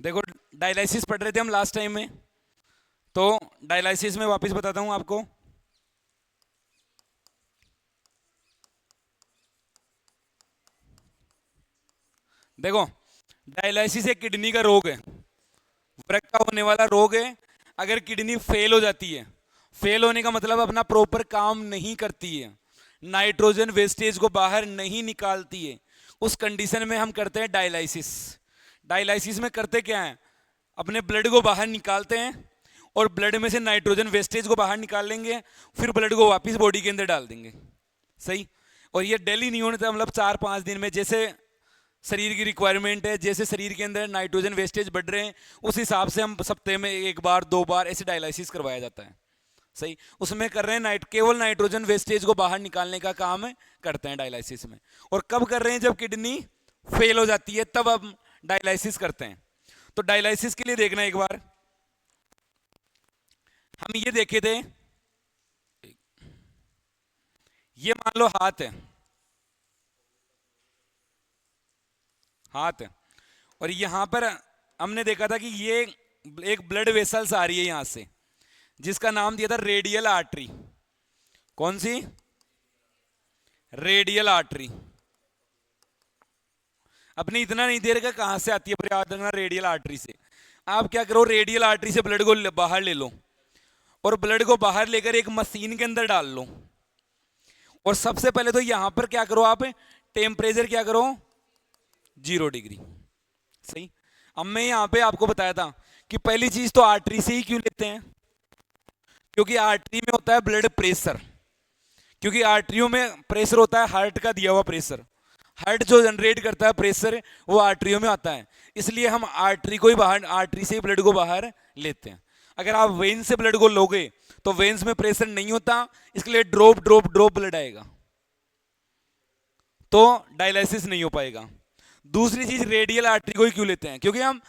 देखो, डायलिसिस पढ़ रहे थे हम लास्ट टाइम में, तो डायलिसिस में वापस बताता हूं आपको। देखो, डायलिसिस एक किडनी का रोग है, वृक्क का होने वाला रोग है। अगर किडनी फेल हो जाती है, फेल होने का मतलब अपना प्रॉपर काम नहीं करती है, नाइट्रोजन वेस्टेज को बाहर नहीं निकालती है, उस कंडीशन में हम करते हैं डायलिसिस। डायलिसिस में करते क्या है, अपने ब्लड को बाहर निकालते हैं और ब्लड में से नाइट्रोजन वेस्टेज को बाहर निकाल लेंगे, फिर ब्लड को वापस बॉडी के अंदर डाल देंगे। सही। और ये डेली नहीं होता, मतलब 4-5 दिन में, जैसे शरीर की रिक्वायरमेंट है, जैसे शरीर के अंदर नाइट्रोजन वेस्टेज बढ़ रहे हैं, उस हिसाब से हम सप्ताह में 1 बार 2 बार ऐसे डायलिसिस करवाया जाता है। सही। उसमें कर रहे हैं केवल नाइट्रोजन वेस्टेज को बाहर निकालने का काम करते हैं डायलिसिस में। और कब कर रहे हैं, जब किडनी फेल हो जाती है तब हम डायलिसिस करते हैं। तो डायलिसिस के लिए देखना एक बार, हम ये देखे थे, ये मान लो हाथ है, हाथ है, और यहां पर हमने देखा था कि ये एक ब्लड वेसल्स आ रही है यहां से, जिसका नाम दिया था रेडियल आर्टरी। कौन सी? Radial artery. अपने इतना नहीं दे रखा कहां से आती है, पर याद रखना रेडियल आर्टरी से। आप क्या करो, रेडियल आर्टरी से ब्लड को बाहर ले लो, और ब्लड को बाहर लेकर एक मशीन के अंदर डाल लो। और सबसे पहले तो यहां पर क्या करो आप, टेम्परेचर क्या करो, 0 डिग्री। सही। अब मैं यहां पे आपको बताया था कि पहली चीज तो आर्टरी से ही क्यों लेते हैं, क्योंकि आर्टरी में होता है ब्लड प्रेशर, क्योंकि आर्टरियों में प्रेशर होता है हार्ट का दिया हुआ प्रेशर। हार्ट जो जनरेट करता है प्रेशर, वो आर्टरियों में आता है, इसलिए हम आर्टरी को ही बाहर, आर्टरी से ही ब्लड को बाहर लेते हैं। अगर आप वेन से ब्लड को लोगे तो वेन्स में प्रेशर नहीं होता, इसके लिए ड्रॉप ड्रॉप ड्रॉप ब्लड आएगा, तो डायलिसिस नहीं हो पाएगा। दूसरी चीज, रेडियल आर्टरी को ही क्यों लेते हैं, क्योंकि हम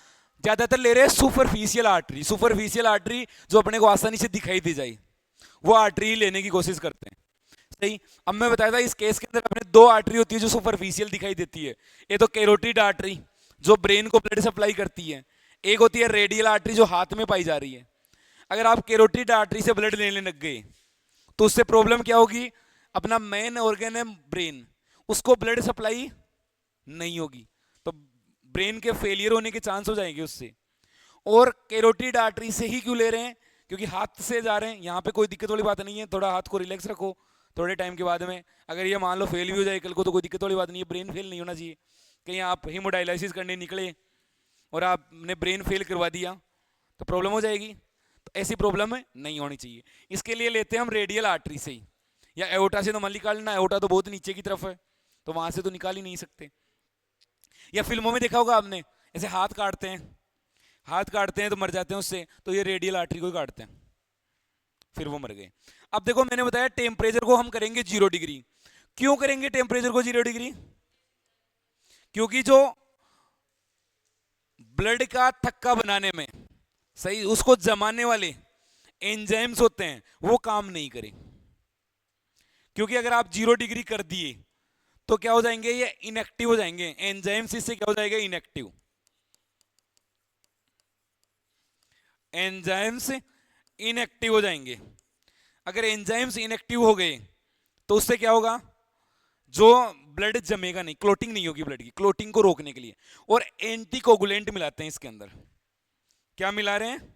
ज्यादातर ले रहे हैं सुपरफिशियल आर्टरी। सुपरफिशियल आर्टरी जो अपने को आसानी से दिखाई दे जाए, वो आर्टरी ही लेने की कोशिश करते हैं। सही। अब मैं बताया था इस केस के अंदर अपने 2 आर्टरी होती है जो सुपरफिशियल दिखाई देती है। ये तो कैरोटिड आर्टरी जो ब्रेन को ब्लड सप्लाई करती है, एक होती है रेडियल आर्टरी जो हाथ में पाई जा रही है। अगर आप कैरोटिड आर्टरी से ब्लड लेने लग गए तो उससे प्रॉब्लम क्या होगी, अपना मेन ऑर्गन है ब्रेन, उसको ब्लड सप्लाई नहीं होगी, तो ब्रेन के फेलियर होने के चांस हो जाएंगे उससे। और कैरोटिड आर्टरी से ही क्यों ले रहे हैं, क्योंकि हाथ से जा रहे हैं, यहाँ पे कोई दिक्कत वाली बात नहीं है, थोड़ा हाथ को रिलैक्स रखो। थोड़े टाइम के बाद में अगर ये मान लो फेल भी हो जाए कल को, तो कोई दिक्कत वाली बात नहीं है, ब्रेन फेल नहीं होना चाहिए। कहीं आप हीमोडायलिसिस करने निकले और आपने ब्रेन फेल करवा दिया तो प्रॉब्लम हो जाएगी, तो ऐसी प्रॉब्लम नहीं होनी चाहिए। इसके लिए लेते हैं हम रेडियल आर्टरी से ही, या एओटा से तो मत निकाल लेना, एओटा तो बहुत नीचे की तरफ है, तो वहां से तो निकाल ही नहीं सकते। या फिल्मों में देखा होगा आपने, ऐसे हाथ काटते हैं, हाथ काटते हैं तो मर जाते हैं उससे, तो ये रेडियल आर्टरी को ही काटते हैं, फिर वो मर गए। अब देखो, मैंने बताया टेम्परेचर को हम करेंगे 0 डिग्री। क्यों करेंगे टेम्परेचर को 0 डिग्री, क्योंकि जो ब्लड का थक्का बनाने में, सही, उसको जमाने वाले एंजाइम्स होते हैं वो काम नहीं करें। क्योंकि अगर आप 0 डिग्री कर दिए तो क्या हो जाएंगे, ये इनएक्टिव हो जाएंगे, एंजाइम्स इससे क्या हो जाएगा, इनएक्टिव। एंजाइम्स इनएक्टिव हो जाएंगे। अगर एंजाइम्स इनएक्टिव हो गए तो उससे क्या होगा, जो ब्लड जमेगा नहीं, क्लोटिंग नहीं होगी ब्लड की, क्लोटिंग को रोकने के लिए और एंटीकोगुलेंट मिलाते हैं इसके अंदर। क्या मिला रहे हैं,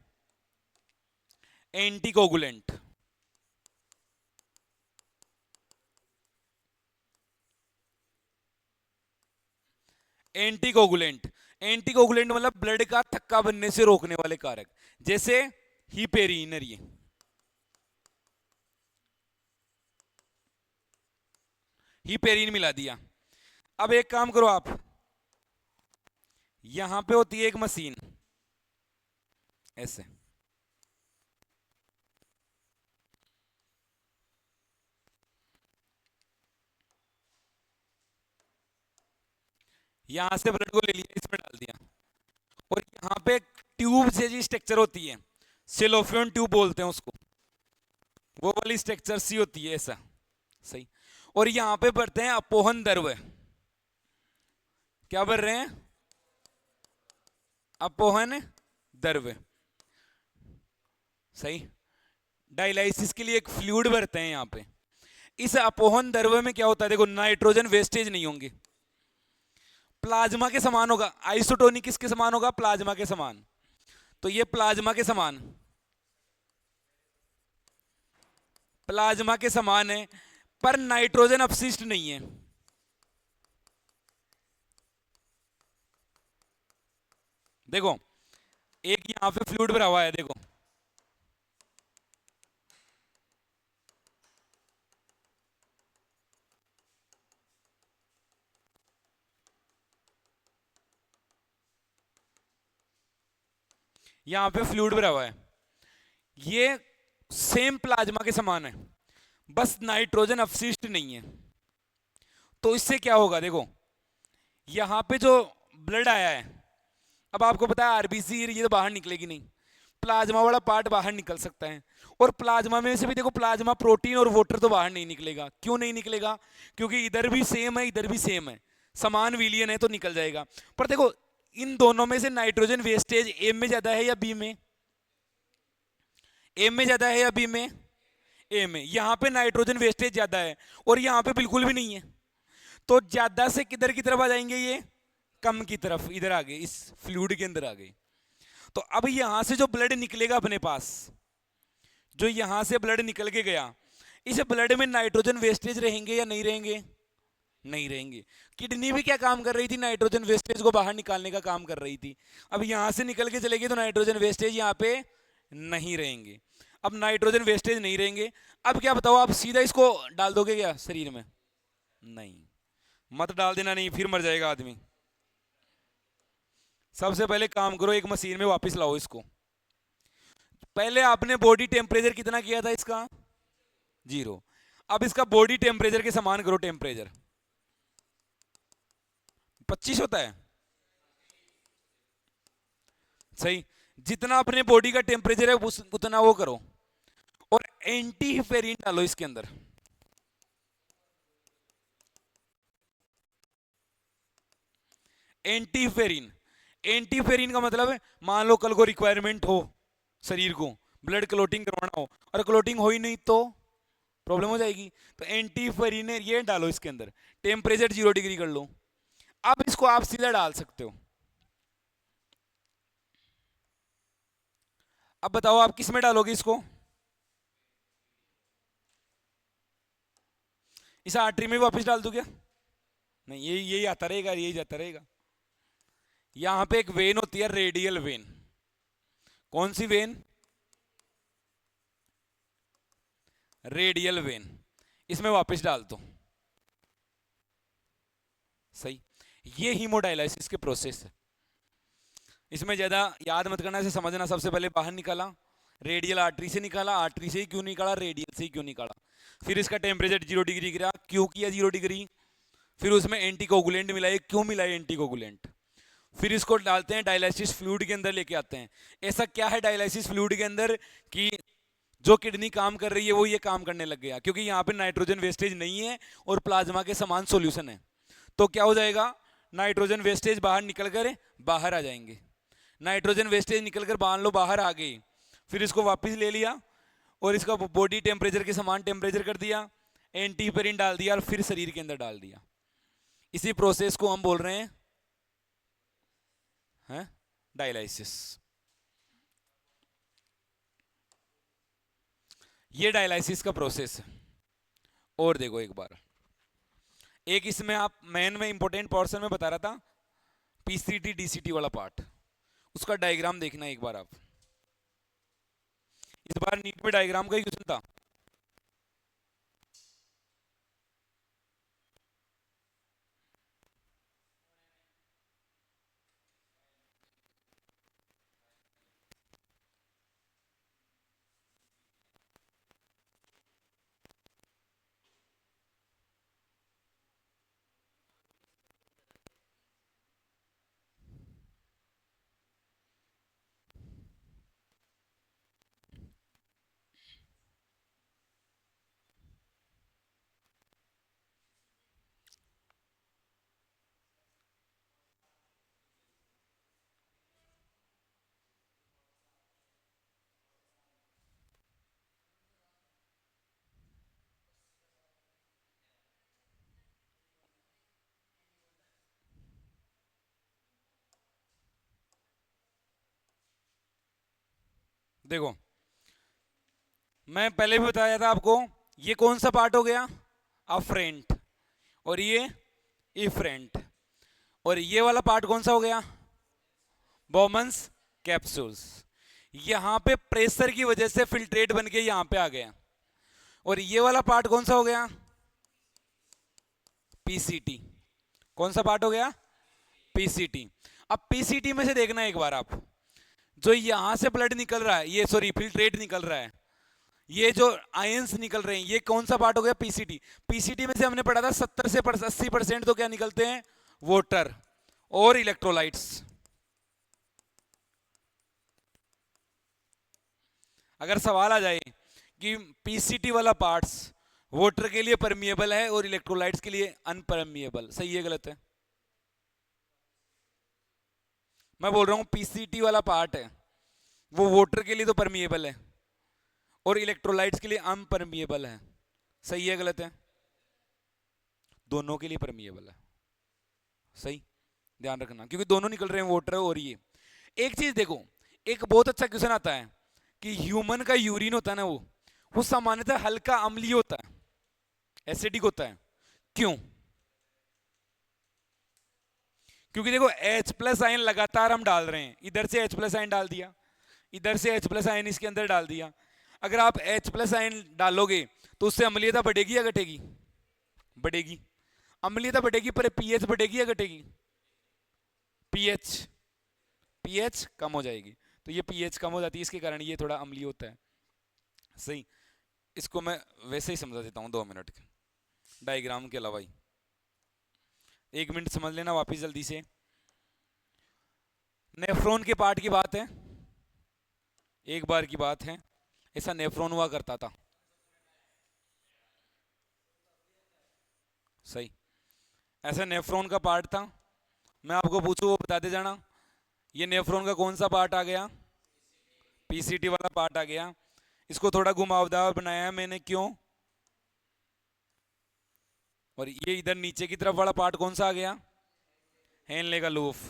एंटीकोगुलेंट। एंटीकोगुलेंट, एंटीकोगुलेंट मतलब ब्लड का थक्का बनने से रोकने वाले कारक, जैसे हिपेरिन, ये हिपेरिन मिला दिया। अब एक काम करो आप, यहां पे होती है एक मशीन ऐसे, यहां से ब्लड को ले लिया, इसमें डाल दिया, और यहां पे ट्यूब जैसी स्ट्रक्चर होती है, सेलोफियन ट्यूब बोलते हैं उसको, वो वाली स्ट्रक्चर सी होती है ऐसा। सही। और यहां पे बढ़ते हैं अपोहन द्रव्य। क्या बढ़ रहे हैं, अपोहन द्रव्य, सही। डायलाइसिस के लिए एक फ्लूइड भरते हैं यहाँ पे। इस अपोहन द्रव्य में क्या होता है, देखो नाइट्रोजन वेस्टेज नहीं होंगे, प्लाज्मा के समान होगा। आइसोटोनिक किसके समान होगा, प्लाज्मा के समान। तो ये प्लाज्मा के समान, प्लाज्मा के समान है, पर नाइट्रोजन अपशिष्ट नहीं है। देखो एक यहां पे फ्लूइड भरा हुआ है, देखो यहां पे फ्लूइड भरा हुआ है, ये सेम प्लाज्मा के समान है, बस नाइट्रोजन अपशिष्ट नहीं है। तो इससे क्या होगा, देखो यहां पे जो ब्लड आया है, अब आपको पता है आरबीसी ये तो बाहर निकलेगी नहीं, प्लाज्मा वाला पार्ट बाहर निकल सकता है। और प्लाज्मा में से भी देखो, प्लाज्मा प्रोटीन और वाटर तो बाहर नहीं निकलेगा। क्यों नहीं निकलेगा, क्योंकि इधर भी सेम है इधर भी सेम है, समान विलियन है तो निकल जाएगा। पर देखो इन दोनों में से नाइट्रोजन वेस्टेज ए में ज्यादा है या बी में, ए में ज्यादा है या बी में, ए में। यहां पे नाइट्रोजन वेस्टेज ज्यादा है और यहां पे बिल्कुल भी नहीं है, तो ज्यादा से किधर की तरफ आ जाएंगे, ये कम की तरफ, इधर आ गए, इस फ्लूइड के अंदर आ गए। तो अब यहां से जो ब्लड निकलेगा अपने पास, जो यहां से ब्लड निकल के गया, इस ब्लड में नाइट्रोजन वेस्टेज रहेंगे या नहीं रहेंगे, नहीं रहेंगे। किडनी भी क्या काम कर रही थी, नाइट्रोजन वेस्टेज को बाहर निकालने का काम कर रही थी। अब यहां से निकल के चलेगी तो नाइट्रोजन वेस्टेज यहां पे नहीं रहेंगे। अब नाइट्रोजन वेस्टेज नहीं रहेंगे, अब क्या बताओ, आप सीधा इसको डाल दोगे क्या शरीर में, नहीं, मत डाल देना, नहीं फिर मर जाएगा आदमी। सबसे पहले काम करो, एक मशीन में वापस लाओ इसको। पहले आपने बॉडी टेम्परेचर कितना किया था इसका, 0। अब इसका बॉडी टेम्परेचर के समान करो, टेम्परेचर 25 होता है, सही। जितना अपने बॉडी का टेम्परेचर है उतना वो करो, और एंटी हिपेरिन डालो इसके अंदर। एंटी हिपेरिन, एंटी हिपेरिन का मतलब है, मान लो कल को रिक्वायरमेंट हो शरीर को, ब्लड क्लोटिंग करवाना हो, और क्लोटिंग हो ही नहीं तो प्रॉब्लम हो जाएगी। तो एंटी हिपेरिन ये डालो इसके अंदर, टेम्परेचर 0 डिग्री कर लो। अब इसको आप सीधा डाल सकते हो। अब बताओ आप किस में डालोगे इसको, इस आर्टरी में वापस डाल दो क्या, नहीं, यही आता रहेगा, यही जाता रहेगा। यहां पे एक वेन होती है, रेडियल वेन। कौन सी वेन, रेडियल वेन, इसमें वापस डाल दो, सही। ये हीमोडायलिसिस के प्रोसेस है। इसमें ज्यादा याद मत करना, से समझना। सबसे पहले बाहर निकाला, रेडियल आर्टरी से निकाला, आर्टरी से ही क्यों निकाला, रेडियल से ही क्यों निकाला। फिर इसका टेम्परेचर 0 डिग्री गिरा, क्यों किया 0 डिग्री। फिर उसमें एंटीकोगुलेंट मिलाए, क्यों मिलाए एंटीकोगुलेंट। फिर इसको डालते हैं डायलिसिस फ्लूइड के अंदर लेके आते हैं। ऐसा क्या है डायलिसिस फ्लूइड के अंदर कि जो किडनी काम कर रही है वो ये काम करने लग गया, क्योंकि यहाँ पे नाइट्रोजन वेस्टेज नहीं है और प्लाज्मा के समान सॉल्यूशन है। तो क्या हो जाएगा, नाइट्रोजन वेस्टेज बाहर निकल कर बाहर आ जाएंगे। नाइट्रोजन वेस्टेज निकल कर मान लो बाहर आ गई, फिर इसको वापस ले लिया और इसका बॉडी टेम्परेचर के समान टेम्परेचर कर दिया, एंटीहिपेरिन डाल दिया और फिर शरीर के अंदर डाल दिया। इसी प्रोसेस को हम बोल रहे हैं डायलाइसिस। ये डायलाइसिस का प्रोसेस है। और देखो एक बार, एक इसमें आप मेन में इंपॉर्टेंट पोर्शन में बता रहा था, पीसीटी डीसीटी वाला पार्ट, उसका डायग्राम देखना एक बार आप। इस बार नीट में डायग्राम का ही क्वेश्चन था। देखो, मैं पहले भी बताया था आपको, ये कौन सा पार्ट हो गया, अफ्रेंट, और ये इफ्रेंट, और ये वाला पार्ट कौन सा हो गया, बोमन्स कैप्सूल्स। यहां पे प्रेशर की वजह से फिल्ट्रेट बन के यहां पे आ गया, और ये वाला पार्ट कौन सा हो गया, पीसीटी। कौन सा पार्ट हो गया, पीसीटी। अब पीसीटी में से देखना एक बार आप, जो यहां से ब्लड निकल रहा है, ये सॉरी फिल्ट्रेट निकल रहा है, ये जो आयंस निकल रहे हैं, ये कौन सा पार्ट हो गया, पीसीटी। पीसीटी में से हमने पढ़ा था 70 से 80% तो क्या निकलते हैं, वाटर और इलेक्ट्रोलाइट्स। अगर सवाल आ जाए कि पीसीटी वाला पार्ट्स वाटर के लिए परमिएबल है और इलेक्ट्रोलाइट्स के लिए अनपरमिएबल, सही है गलत है, मैं बोल रहा हूं पीसीटी वाला पार्ट है वो वाटर के लिए तो परमिएबल है और इलेक्ट्रोलाइट्स के लिए अनपरमिएबल है, सही है गलत है, दोनों के लिए परमिएबल है, सही, ध्यान रखना, क्योंकि दोनों निकल रहे हैं वाटर और ये। एक चीज देखो, एक बहुत अच्छा क्वेश्चन आता है कि ह्यूमन का यूरिन होता है ना, वो सामान्यतः हल्का अम्लीय होता है, एसिडिक होता है, क्यों, क्योंकि देखो H प्लस आयन लगातार हम डाल रहे हैं, इधर से H प्लस आयन डाल दिया, इधर से H प्लस आयन इसके अंदर डाल दिया, अगर आप H प्लस आयन डालोगे तो उससे अम्लीयता बढ़ेगी या घटेगी, बढ़ेगी, अम्लीयता बढ़ेगी, पर पीएच बढ़ेगी या घटेगी, पीएच, पीएच कम हो जाएगी, तो ये पीएच कम हो जाती है, इसके कारण ये थोड़ा अम्लीय होता है, सही। इसको मैं वैसे ही समझा देता हूँ 2 मिनट के डायग्राम के अलावा ही, 1 मिनट समझ लेना वापिस जल्दी से। नेफ्रॉन के पार्ट की बात है, एक बार की बात है, ऐसा नेफ्रॉन हुआ करता था, सही, ऐसा नेफ्रॉन का पार्ट था, मैं आपको पूछूं वो बता दे जाना, ये नेफ्रॉन का कौन सा पार्ट आ गया, पीसीटी वाला पार्ट आ गया, इसको थोड़ा घुमावदार बनाया है मैंने, क्यों, और ये इधर नीचे की तरफ वाला पार्ट कौन सा आ गया, हेनले का लूफ,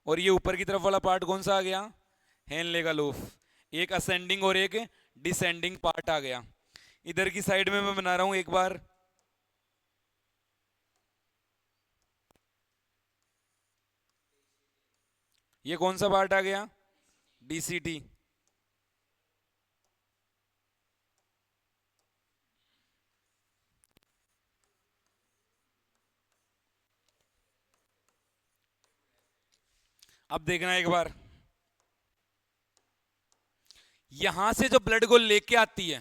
और ये ऊपर की तरफ वाला पार्ट कौन सा आ गया, हेनले का लूफ, एक असेंडिंग और एक डिसेंडिंग पार्ट आ गया। इधर की साइड में मैं बना रहा हूं एक बार, ये कौन सा पार्ट आ गया, डीसीटी, अब देखना एक बार, यहां से जो ब्लड को लेके आती है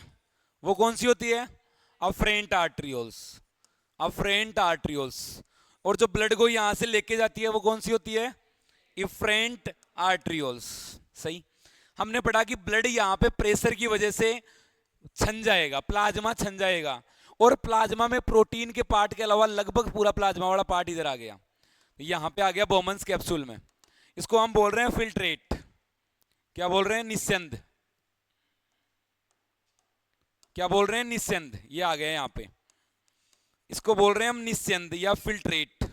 वो कौन सी होती है, अफ्रेंट आर्ट्रियोल्स, अफ्रेंट आर्ट्रियोल्स, और जो ब्लड को यहां से लेके जाती है वो कौन सी होती है, इफ्रेंट आर्ट्रियोल्स, सही। हमने पढ़ा कि ब्लड यहां पे प्रेशर की वजह से छन जाएगा, प्लाज्मा छन जाएगा, और प्लाज्मा में प्रोटीन के पार्ट के अलावा लगभग पूरा प्लाज्मा वाला पार्ट इधर आ गया, यहां पे आ गया बोमन्स कैप्सूल में, इसको हम बोल रहे हैं फिल्ट्रेट, क्या बोल रहे हैं, निस्यंद, क्या बोल रहे हैं, निस्यंद, ये आ गया यहां पे, इसको बोल रहे हैं हम निस्यंद या फिल्ट्रेट,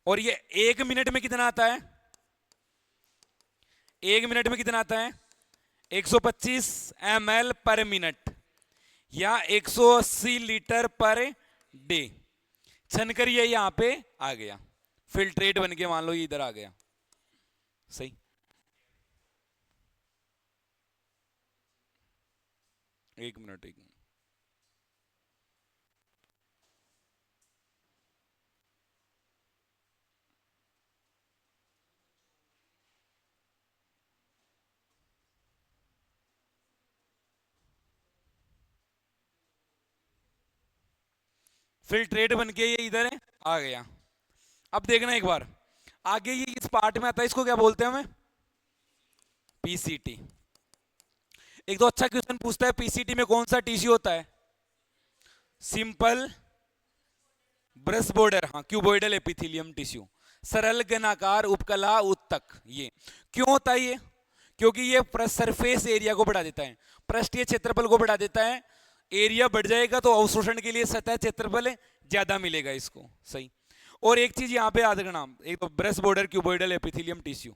और ये 1 मिनट में कितना आता है, 1 मिनट में कितना आता है, 125 ml पर मिनट या 180 लीटर पर डे, छनकर ये यहां पे आ गया, फिल्ट्रेट बन के मान लो ये इधर आ गया, सही। एक मिनट, फिल्ट्रेट बन के ये इधर है आ गया। अब देखना एक बार आगे, ये इस पार्ट में आता है, इसको क्या बोलते हैं हमें, पीसीटी। एक तो अच्छा क्वेश्चन पूछता है, पीसीटी में कौन सा टिश्यू होता है, सिंपल ब्रश बॉर्डर, हाँ क्यूबोइडल एपिथेलियम टिश्यू, सरल घनाकार उपकला उत्तक, ये क्यों होता है ये, क्योंकि ये सरफेस एरिया को बढ़ा देता है, पृष्ठीय क्षेत्रफल को बढ़ा देता है, एरिया बढ़ जाएगा तो अवशोषण के लिए सतह क्षेत्रफल ज्यादा मिलेगा इसको, सही। और एक चीज यहां पे याद रखना, एक तो brush border cuboidal epithelium tissue,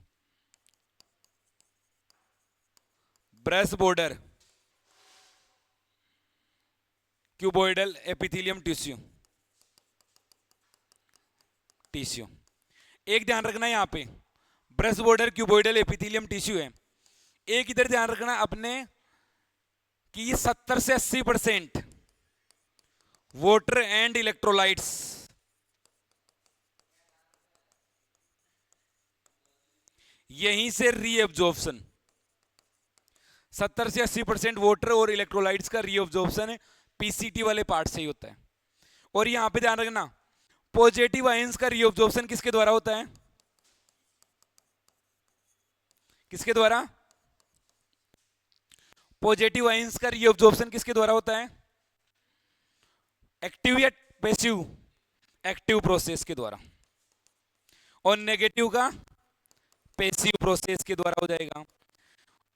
breast border cuboidal epithelium tissue. एक ध्यान रखना यहां पे breast border cuboidal epithelium tissue है। एक इधर ध्यान रखना अपने कि ये 70 से 80% वाटर एंड इलेक्ट्रोलाइट्स यहीं से रीअब्जॉर्प्शन 70 से 80% वाटर और इलेक्ट्रोलाइट्स का रीअब्जॉर्प्शन पीसीटी वाले पार्ट से ही होता है। और यहां पे ध्यान रखना पॉजिटिव आयंस का रीअब्जॉर्प्शन किसके द्वारा होता है? किसके द्वारा? पॉजिटिव आयंस का रीअब्जॉर्प्शन किसके द्वारा होता है? एक्टिव या पैसिव? एक्टिव प्रोसेस के द्वारा। और नेगेटिव का पैसिव प्रोसेस के द्वारा हो जाएगा।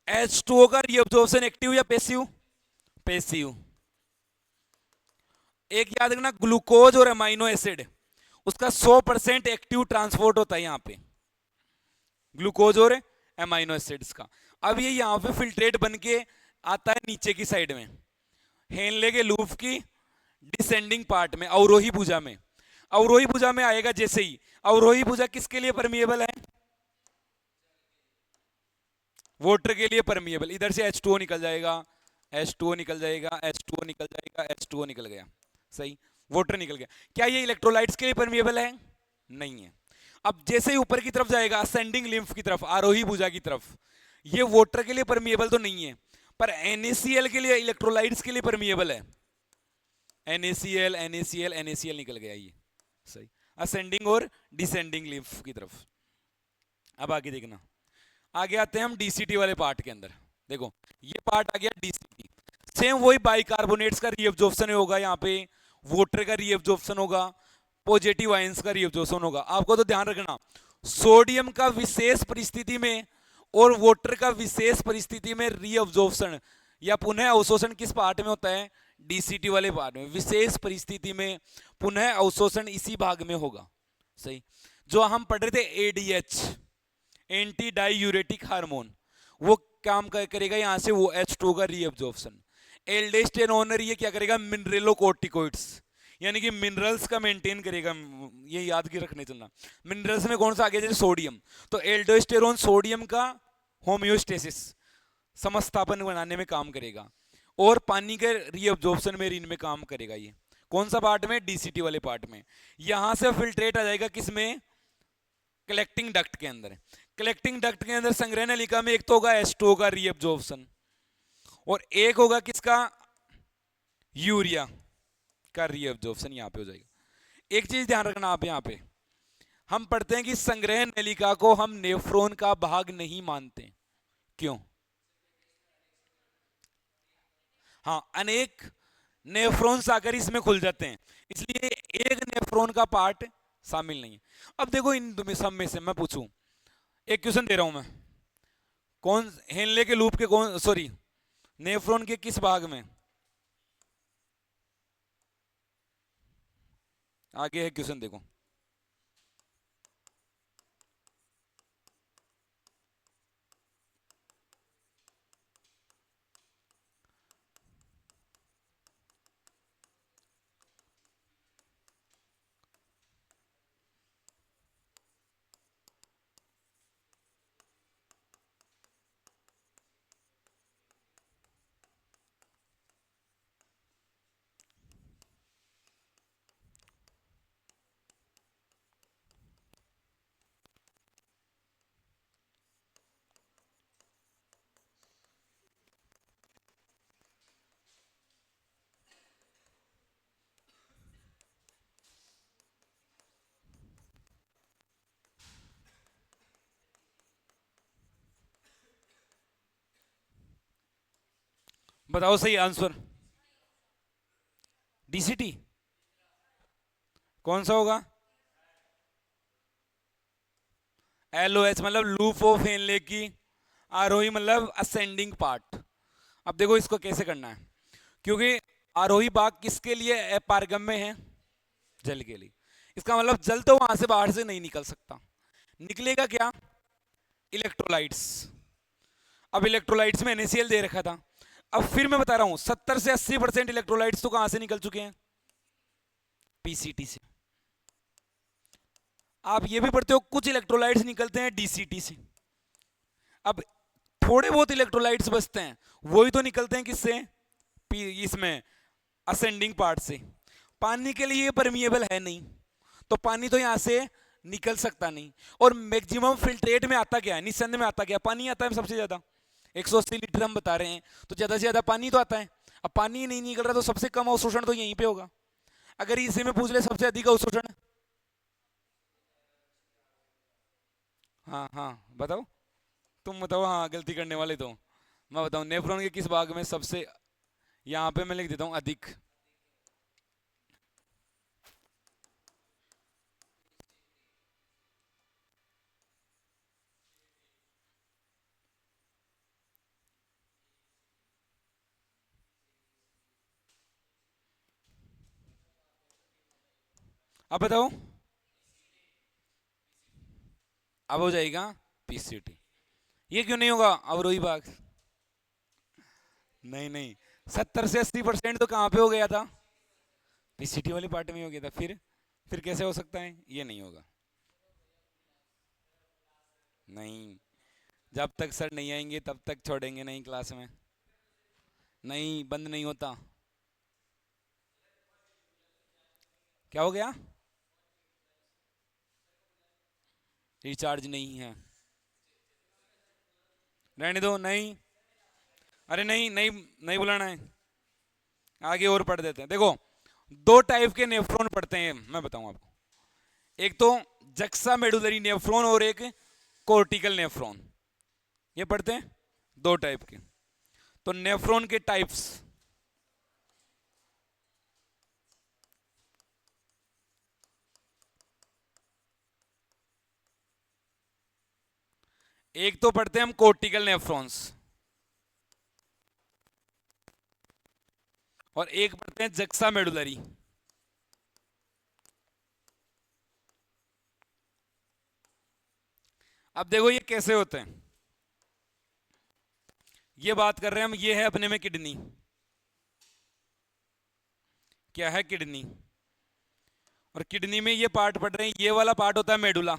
H2O का रीअब्जॉर्प्शन एक्टिव या पैसिव? पैसिव। एक याद रखना ग्लूकोज और अमाइनो एसिड उसका 100% एक्टिव ट्रांसपोर्ट होता है यहां पे, ग्लूकोज और अमाइनो एसिड्स का। अब ये यहां पे फिल्ट्रेट बन के आता है नीचे की साइड में हेनले के लूप की डिसेंडिंग पार्ट में, अवरोही भुजा में। अवरोही भुजा में आएगा जैसे ही, अवरोही भुजा किसके लिए परमिएबल है? वाटर के लिए परमिएबल। इधर से H2O निकल जाएगा, H2O निकल जाएगा, H2O निकल जाएगा, H2O निकल गया, सही, वाटर निकल गया। क्या ये इलेक्ट्रोलाइट्स के लिए परमिएबल है? नहीं है। अब जैसे ही ऊपर की तरफ जाएगा असेंडिंग लिम्फ की तरफ, आरोही भुजा की तरफ, ये वाटर के लिए परमिएबल तो नहीं है, पर NaCl के लिए, इलेक्ट्रोलाइट्स के लिए परमिएबल है। NaCl NaCl NaCl निकल गया ये, सही, असेंडिंग और डिसेंडिंग लिम्फ की तरफ। अब आगे देखना, आगे आते हैं हम डीसीटी वाले पार्ट के अंदर। देखो ये पार्ट आ गया डीसीटी, सेम वही बाइकार्बोनेट्स का रीअब्जॉर्प्शन होगा, यहाँ पे वाटर का रीअब्जॉर्प्शन होगा, पॉजिटिव आयंस का रीअब्जॉर्प्शन होगा। आपको तो ध्यान रखना सोडियम का विशेष परिस्थिति में और वाटर का विशेष परिस्थिति में रीअब्जॉर्प्शन या पुनः अवशोषण किस पार्ट में होता है? डीसीटी वाले पार्ट में। विशेष परिस्थिति में पुनः अवशोषण इसी भाग में होगा, सही। जो हम पढ़ रहे थे एडीएच, एंटी डाईयूरेटिक हार्मोन, वो काम करेगा यहां से, वो H2 का रीअब्जॉर्प्शन। एल्डोस्टेरोन ये क्या करेगा? मिनरलोकॉर्टिकोइड्स, यानी कि मिनरल्स का मेंटेन करेगा। ये याद की रखने चलना, मिनरल्स में कौन सा आ गया? जैसे सोडियम, तो एल्डोस्टेरोन सोडियम का होम्योस्टेसिस, समस्थापन बनाने में काम करेगा, और पानी के रीअब्जॉर्प्शन में इनमें काम करेगा। ये कौन सा पार्ट में? डीसीटी वाले पार्ट में। यहां से फिल्ट्रेट आ जाएगा किसमें? कलेक्टिंग डक्ट के अंदर। कलेक्टिंग डक्ट के अंदर संग्रह नलिका में एक तो होगा H2O का रीअब्जॉर्प्शन, और एक होगा किसका? यूरिया का रीअब्जॉर्प्शन यहां पे हो जाएगा। एक चीज ध्यान रखना आप, यहां पे हम पढ़ते हैं कि संग्रह नलिका को हम नेफ्रॉन का भाग नहीं मानते। क्यों? हाँ, अनेक नेफ्रॉन्स आकर इसमें खुल जाते हैं, इसलिए एक नेफ्रॉन का पार्ट शामिल नहीं है। अब देखो इन सब में से मैं पूछूं, एक क्वेश्चन दे रहा हूं मैं, कौन हेनले के लूप के कौन, सॉरी, नेफ्रॉन के किस भाग में? आगे है क्वेश्चन, देखो। बताओ सही आंसर। डीसीटी कौन सा होगा? LOH मतलब लूप ऑफ हेनले की आरोही, मतलब असेंडिंग पार्ट। अब देखो इसको कैसे करना है, क्योंकि आरोही भाग किसके लिए अपारगम्य है? जल के लिए। इसका मतलब जल तो वहां से बाहर से नहीं निकल सकता, निकलेगा क्या? इलेक्ट्रोलाइट्स। अब इलेक्ट्रोलाइट्स में NaCl दे रखा था, अब फिर मैं बता रहा हूं 70 से 80% इलेक्ट्रोलाइट्स तो कहां से निकल चुके हैं? पीसीटी से। आप ये भी पढ़ते हो कुछ इलेक्ट्रोलाइट्स निकलते हैं डीसीटी से। अब थोड़े बहुत इलेक्ट्रोलाइट्स बचते हैं, वही तो निकलते हैं किससे? इसमें असेंडिंग पार्ट से। पानी के लिए परमिएबल है नहीं, तो पानी तो यहां से निकल सकता नहीं। और मैक्सिमम फिल्ट्रेट में आता क्या है? निस्संदेह में आता क्या? पानी आता है सबसे ज्यादा, 180 लीटर हम बता रहे हैं, तो ज्यादा से ज्यादा पानी तो आता है। अब पानी ही नहीं निकल रहा तो सबसे कम अवशोषण तो यहीं पे होगा। अगर इसी में पूछ ले सबसे अधिक अवशोषण, हाँ हाँ बताओ, तुम बताओ। हाँ गलती करने वाले तो मैं बताऊं, नेफ्रॉन के किस भाग में सबसे, यहां पे मैं लिख देता हूं अधिक। अब बताओ, अब हो जाएगा पीसीटी। ये क्यों नहीं होगा अवरोही भाग? नहीं नहीं, 70 से 80% तो कहां पे हो गया था? पीसीटी वाले पार्ट में हो गया था। फिर कैसे हो सकता है? ये नहीं होगा। नहीं, जब तक सर नहीं आएंगे तब तक छोड़ेंगे नहीं क्लास में। नहीं, बंद नहीं होता। क्या हो गया? रिचार्ज नहीं है। रहने दो। नहीं, अरे नहीं नहीं, नहीं बुलाना है, आगे और पढ़ देते हैं। देखो, दो टाइप के नेफ्रॉन पढ़ते हैं, मैं बताऊं आपको। एक तो जक्सा मेडुलरी नेफ्रॉन और एक कोर्टिकल नेफ्रॉन, ये पढ़ते हैं दो टाइप के। तो नेफ्रॉन के टाइप्स, एक तो पढ़ते हैं हम कोर्टिकल नेफ्रॉन्स, और एक पढ़ते हैं जक्सा मेडुलरी। अब देखो ये कैसे होते हैं, ये बात कर रहे हैं हम, ये है अपने में किडनी। क्या है? किडनी। और किडनी में ये पार्ट पढ़ रहे हैं, ये वाला पार्ट होता है मेडुला,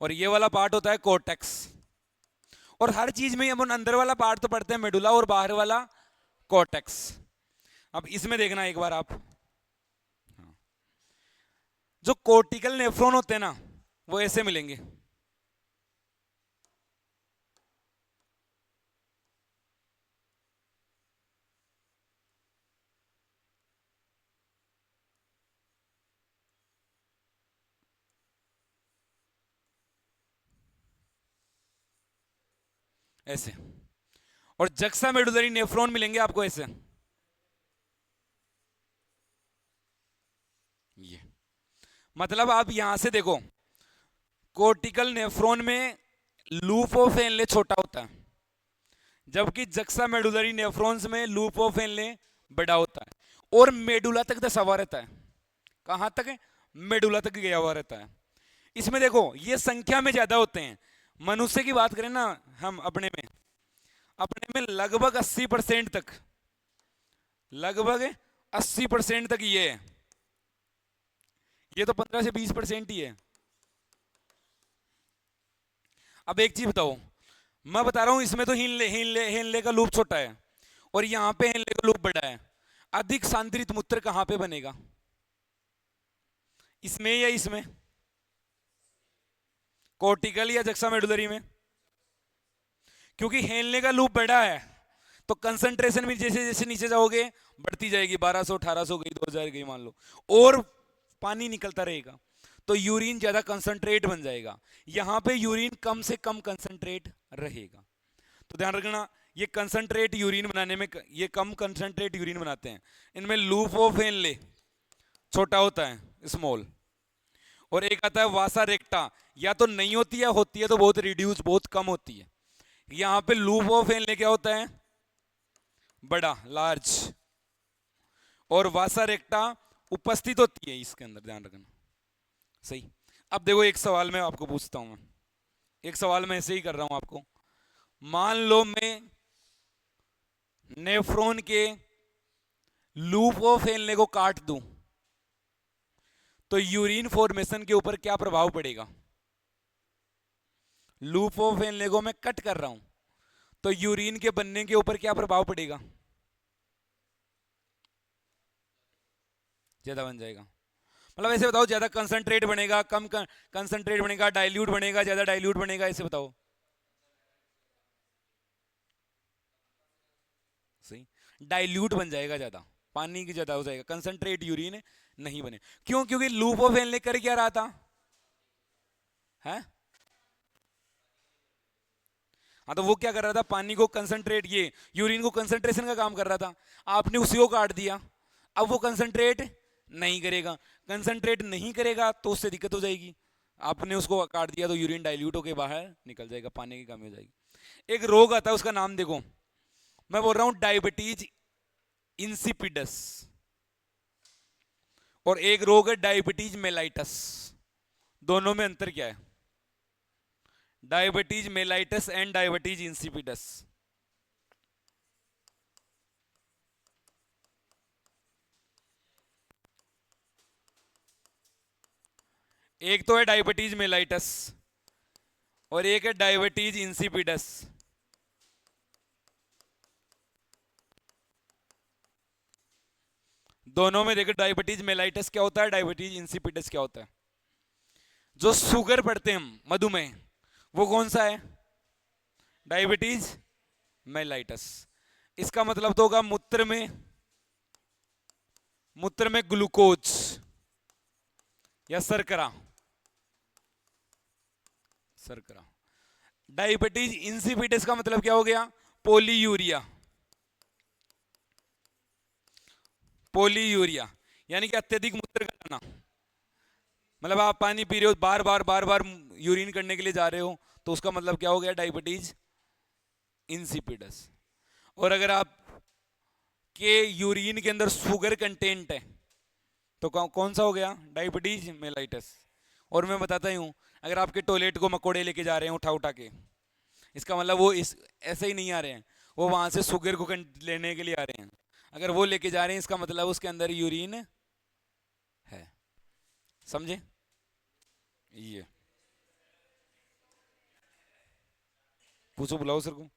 और ये वाला पार्ट होता है कोर्टेक्स। और हर चीज में हम अंदर वाला पार्ट तो पढ़ते हैं मेडुला, और बाहर वाला कोर्टेक्स। अब इसमें देखना एक बार आप, जो कोर्टिकल नेफ्रॉन होते हैं ना, वो ऐसे मिलेंगे। ऐसे। और जक्सा मेडुलरी नेफ्रॉन मिलेंगे आपको ऐसे, ये। मतलब आप यहां से देखो, कोर्टिकल नेफ्रॉन में लूप ऑफ एनले छोटा होता है, जबकि जक्सा मेडुलरी नेफ्रॉन्स में लूप ऑफ एनले बड़ा होता है, और मेडुला तक दसा हुआ रहता है। कहां तक है? मेडुला तक गया हुआ रहता है। इसमें देखो ये संख्या में ज्यादा होते हैं। मनुष्य की बात करें ना हम, अपने में लगभग 80% तक, लगभग 80% तक ये है। ये तो 15 से 20% ही है। अब एक चीज बताओ, मैं बता रहा हूं इसमें तो हेनले हेनले हेनले का लूप छोटा है, और यहां पे हेनले का लूप बड़ा है। अधिक सांद्रित मूत्र कहां पे बनेगा? इसमें या इसमें? कोर्टिकल या जक्सा मेडुलरी में? क्योंकि हेलने का लूप बड़ा है, तो कंसंट्रेशन भी जैसे जैसे नीचे जाओगे बढ़ती जाएगी। 1200 1800 गई, 2000 गई मान लो, और पानी निकलता रहेगा, तो यूरिन ज्यादा कंसंट्रेट बन जाएगा। यहां पे यूरिन कम से कम कंसंट्रेट रहेगा। तो ध्यान रखना, ये कंसंट्रेट यूरिन बनाने में, ये कम कंसंट्रेट यूरिन बनाते हैं। इनमें लूप ऑफ हेनले छोटा होता है, स्मॉल। और एक आता है वासा रेक्टा, या तो नहीं होती है, होती है तो बहुत रिड्यूस, बहुत कम होती है। यहां पे लूप ऑफ एनले क्या होता है? बड़ा, लार्ज। और वासा रेक्टा उपस्थित होती है इसके अंदर, ध्यान रखना। सही। अब देखो एक सवाल मैं आपको पूछता हूं मैं, एक सवाल मैं ऐसे ही कर रहा हूं आपको। मान लो मैं नेफ्रॉन के लूप ऑफ फैलने को काट दूं, तो यूरिन फॉर्मेशन के ऊपर क्या प्रभाव पड़ेगा? लूप ऑफ फैलने को मैं कट कर रहा हूं, तो यूरिन के बनने के ऊपर क्या प्रभाव पड़ेगा? ज्यादा बन जाएगा। मतलब ऐसे बताओ, ज्यादा कंसंट्रेट बनेगा, कम कंसंट्रेट बनेगा, डाइल्यूट बनेगा, ज्यादा डाइल्यूट बनेगा, ऐसे बताओ। सही, डाइल्यूट बन जाएगा, ज्यादा पानी की ज्यादा हो जाएगा, कंसंट्रेट यूरिन नहीं बने। क्यों? क्योंकि लूप ऑफ वेल ने कर क्या रहा था है? हाँ, तो वो क्या कर रहा था? पानी को कंसंट्रेट, ये यूरिन को कंसंट्रेशन का काम कर रहा था। आपने उसी को काट दिया, अब वो कंसंट्रेट नहीं करेगा। कंसंट्रेट नहीं करेगा तो उससे दिक्कत हो जाएगी। आपने उसको काट दिया तो यूरिन डाइल्यूट होकर बाहर निकल जाएगा, पानी की कमी हो जाएगी। एक रोग आता है, उसका नाम देखो, मैं बोल रहा हूं डायबिटीज इंसिपिडस, और एक रोग है डायबिटीज मेलाइटस। दोनों में अंतर क्या है? Diabetes mellitus and diabetes insipidus. एक तो है डायबिटीज मेलाइटस और एक है डायबिटीज इंसिपिडस। दोनों में देखो, डायबिटीज मेलाइटस क्या होता है, डायबिटीज इंसिपिडस क्या होता है। जो शुगर पढ़ते हैं हम, मधुमेह, वो कौन सा है? Diabetes mellitus. इसका मतलब तो होगा मूत्र में ग्लूकोज या शर्करा। शर्करा। डायबिटीज इंसिपिडस का मतलब क्या हो गया? पोलीयूरिया। पोलीयूरिया यानी कि अत्यधिक मूत्र करना। मतलब आप पानी पी रहे हो, बार बार बार बार यूरिन करने के लिए जा रहे हो, तो उसका मतलब क्या हो गया? Diabetes insipidus. और अगर आप के यूरिन के अंदर शुगर कंटेंट है तो कौन सा हो गया? Diabetes mellitus. और मैं बताता ही हूं, अगर आपके टॉयलेट को मकोड़े लेके जा रहे हैं उठा उठा के, इसका मतलब वो इस ऐसे ही नहीं आ रहे हैं, वो वहां से शुगर को लेने के लिए आ रहे हैं। अगर वो लेके जा रहे हैं, इसका मतलब उसके अंदर यूरिन है। समझे? ये पूछो, बुलाओ सर को।